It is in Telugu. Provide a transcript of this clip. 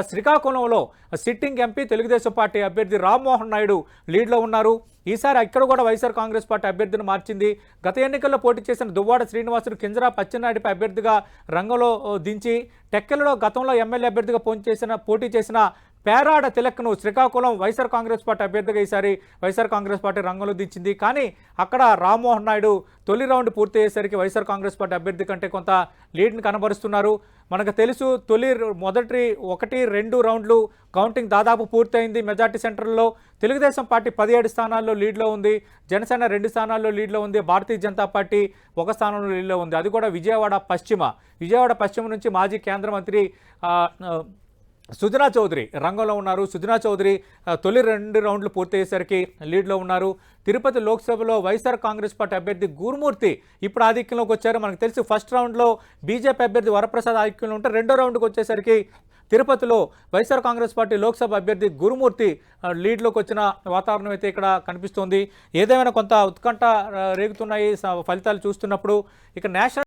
శ్రీకాకుళంలో సిట్టింగ్ ఎంపీ తెలుగుదేశం పార్టీ అభ్యర్థి రామ్మోహన్ నాయుడు లీడ్లో ఉన్నారు. ఈసారి ఇక్కడ కూడా వైఎస్ఆర్ కాంగ్రెస్ పార్టీ అభ్యర్థిని మార్చింది. గత ఎన్నికల్లో పోటీ చేసిన దువ్వాడ శ్రీనివాసుడు కింజరాపు అచ్చెన్నాయుడిపై అభ్యర్థిగా రంగంలో దించి టెక్కెలలో గతంలో ఎమ్మెల్యే అభ్యర్థిగా పోటీ చేసిన పేరాడ తిలక్ను శ్రీకాకుళం వైఎస్ఆర్ కాంగ్రెస్ పార్టీ అభ్యర్థిగా ఈసారి వైఎస్ఆర్ కాంగ్రెస్ పార్టీ రంగంలో దించింది. కానీ అక్కడ రామ్మోహన్ నాయుడు తొలి రౌండ్ పూర్తి అయ్యేసరికి వైఎస్ఆర్ కాంగ్రెస్ పార్టీ అభ్యర్థి కంటే కొంత లీడ్ని కనబరుస్తున్నారు. మనకు తెలుసు మొదటి 1-2 రౌండ్లు కౌంటింగ్ దాదాపు పూర్తయింది. మెజార్టీ సెంటర్లో తెలుగుదేశం పార్టీ 17 స్థానాల్లో లీడ్లో ఉంది, జనసేన 2 స్థానాల్లో లీడ్లో ఉంది, భారతీయ జనతా పార్టీ 1 స్థానంలో లీడ్లో ఉంది. అది కూడా విజయవాడ పశ్చిమ నుంచి మాజీ కేంద్ర మంత్రి సుజనా చౌదరి రంగంలో ఉన్నారు. సుజనా చౌదరి తొలి 2 రౌండ్లు పూర్తయ్యేసరికి లీడ్లో ఉన్నారు. తిరుపతి లోక్సభలో వైఎస్ఆర్ కాంగ్రెస్ పార్టీ అభ్యర్థి గురుమూర్తి ఇప్పుడు ఆధిక్యంలోకి వచ్చారు. మనకు తెలిసి ఫస్ట్ రౌండ్లో బీజేపీ అభ్యర్థి వరప్రసాద్ ఆధిక్యంలో ఉంటే రెండో రౌండ్కి వచ్చేసరికి తిరుపతిలో వైఎస్ఆర్ కాంగ్రెస్ పార్టీ లోక్సభ అభ్యర్థి గురుమూర్తి లీడ్లోకి వచ్చిన వాతావరణం అయితే ఇక్కడ కనిపిస్తోంది. ఏదేమైనా కొంత ఉత్కంఠ రేగుతున్నాయి ఫలితాలు చూస్తున్నప్పుడు. ఇక నేషనల్